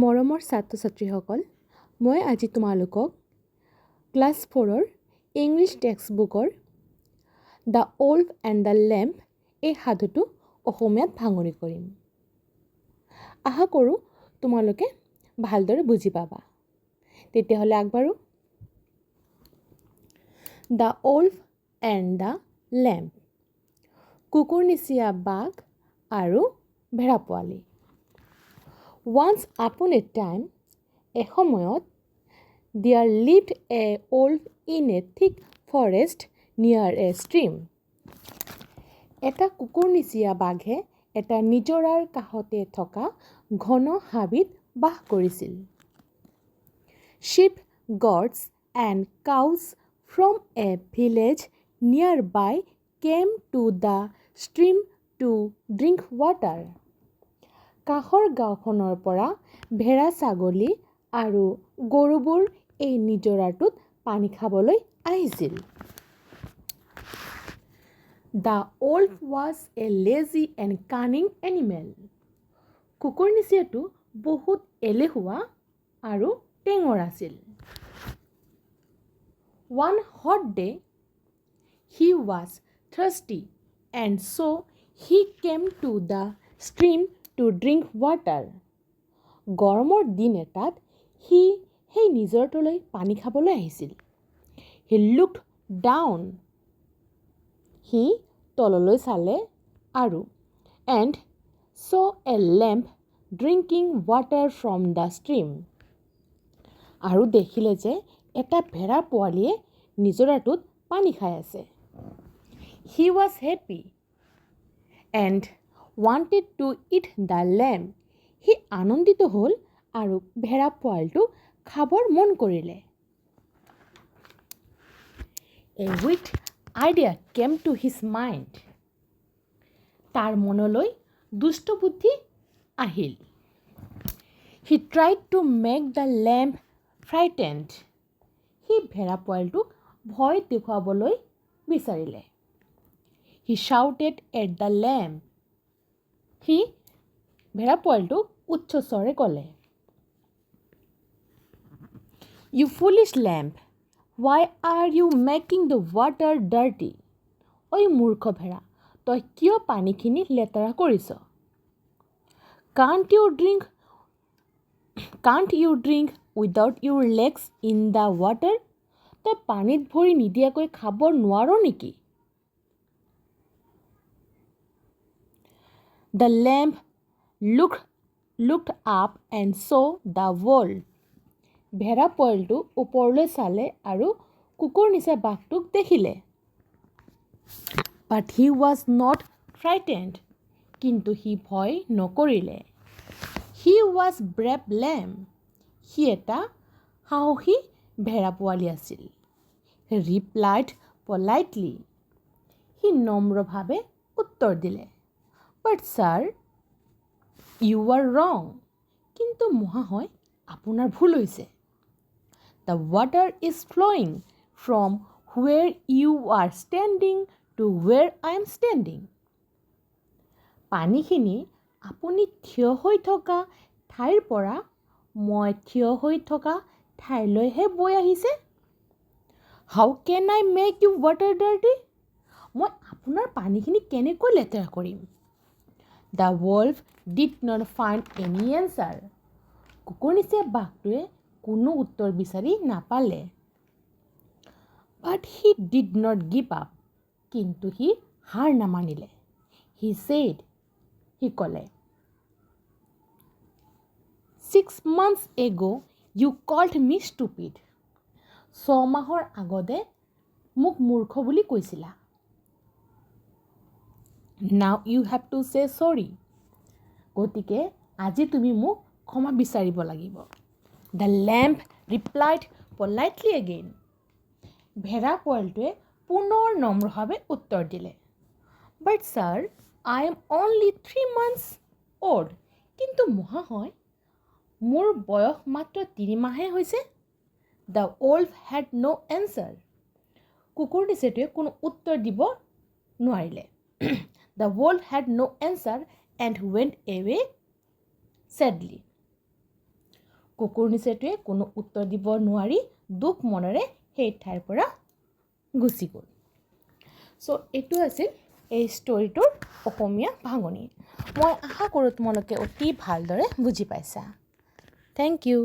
মৰমৰ ছাত্ৰ ছাত্ৰীসকল, মই আজি তোমালোকক ক্লাছ 4ৰ ইংলিছ টেক্সটবুকৰ the wolf and the lamb এই সাধুটো অসমীয়াত ভাঙনি কৰিম। আশা কৰোঁ তোমালোকে ভালদৰে বুজি পাবা। তেতিয়াহ'লে আগবাঢ়ো। The wolf and the lamb, কুকুৰনিচীয়া বাঘ আৰু ভেড়া পোৱালি। Once upon a time, এসময়ত there lived a wolf in a thick forest near a stream. এটা কুকুৰনিচীয়া বাঘে এটা নিজৰাৰ কাষতে থকা ঘন হাবিত বাস কৰিছিল। Sheep, goats and cows from a village nearby came to the stream to drink water. কাষৰ গাঁওখনৰ পৰা ভেড়া ছাগলী আৰু গৰুবোৰ এই নিজৰাটোত পানী খাবলৈ আহিছিল। The wolf was a lazy and cunning animal. কুকুৰনিচীয়াটো বহুত এলেহুৱা আৰু টেঙৰ আছিল। One hot day, he was thirsty and so he came to the stream to drink water. গৰমৰ দিন এটাত সি সেই নিজৰটোলৈ পানী খাবলৈ আহিছিল। He looked down. সি তললৈ চালে আৰু and saw a lamb drinking water from the stream. আৰু দেখিলে যে এটা ভেড়া পোৱালীয়ে নিজৰাটোত পানী খাই আছে। He was happy and wanted to eat the lamb. সি আনন্দিত হ'ল আৰু ভেড়া পোৱালিটো খাবৰ মন কৰিলে। A wicked idea came to his mind. তাৰ মনলৈ দুষ্ট বুদ্ধি আহিল। He tried to make the lamb frightened. সি ভেড়া পোৱালিটোক ভয় দেখুৱাবলৈ বিচাৰিলে। He shouted at the lamb. সি ভেড়া পোৱালিটোক উচ্চ স্বৰে ক'লে, You foolish lamb, why are you making the water dirty? ঐ মূৰ্খ ভেড়া, তই কিয় পানীখিনি লেতেৰা কৰিছ? Can't you drink without your legs in the water? তই পানীত ভৰি নিদিয়াকৈ খাব নোৱাৰ নেকি? The lamb looked up and saw the wolf. ভেড়া পোৱালিটো ওপৰলৈ চালে আৰু কুকুৰনিচীয়া বাঘটোক দেখিলে। But he was not frightened. কিন্তু সি ভয় নকৰিলে। He was brave lamb. সি এটা সাহসী ভেড়া পোৱালি আছিল। He replied politely. সি নম্ৰভাৱে উত্তৰ দিলে, But sir, you are wrong. কিন্তু মহাশয়, আপোনাৰ ভুল হৈছে। The water is flowing from where you are standing to where I am standing. পানীখিনি আপুনি থিয় হৈ থকা ঠাইৰ পৰা মই থিয় হৈ থকা ঠাইলৈহে বৈ আহিছে। How can I make you water dirty? মই আপোনাৰ পানীখিনি কেনেকৈ লেতেৰা কৰিম? The wolf did not find any answer. কুকুৰনিচীয়া বাঘটোৱে কোনো উত্তৰ বিচাৰি নাপালে। But he did not give up. কিন্তু সি হাৰ নামানিলে। He said, সি ক'লে, 6 months ago you called me stupid. 6 মাহৰ আগতে মোক মূৰ্খ বুলি কৈছিলা। Now you have to say sorry. গতিকে আজি তুমি মোক ক্ষমা বিচাৰিব লাগিব। The lamb replied politely again. ভেড়া পোৱালিটোৱে পুনৰ নম্ৰভাৱে উত্তৰ দিলে, But sir, I am only 3 months old. কিন্তু মহাশয়, মোৰ বয়স মাত্ৰ 3 মাহে হৈছে। The wolf had no answer. কুকুৰনিচীয়াটোৱে কোনো উত্তৰ দিব নোৱাৰিলে। The wolf had no answer and went away sadly. কুকুৰ নিচেটোৱে কোনো উত্তৰ দিব নোৱাৰি দুখ মনেৰে সেই ঠাইৰ পৰা গুচি গ'ল। চ' এইটো আছিল এই ষ্টৰিটোৰ অসমীয়া ভাঙনি। মই আশা কৰোঁ তোমালোকে অতি ভালদৰে বুজি পাইছা। Thank U.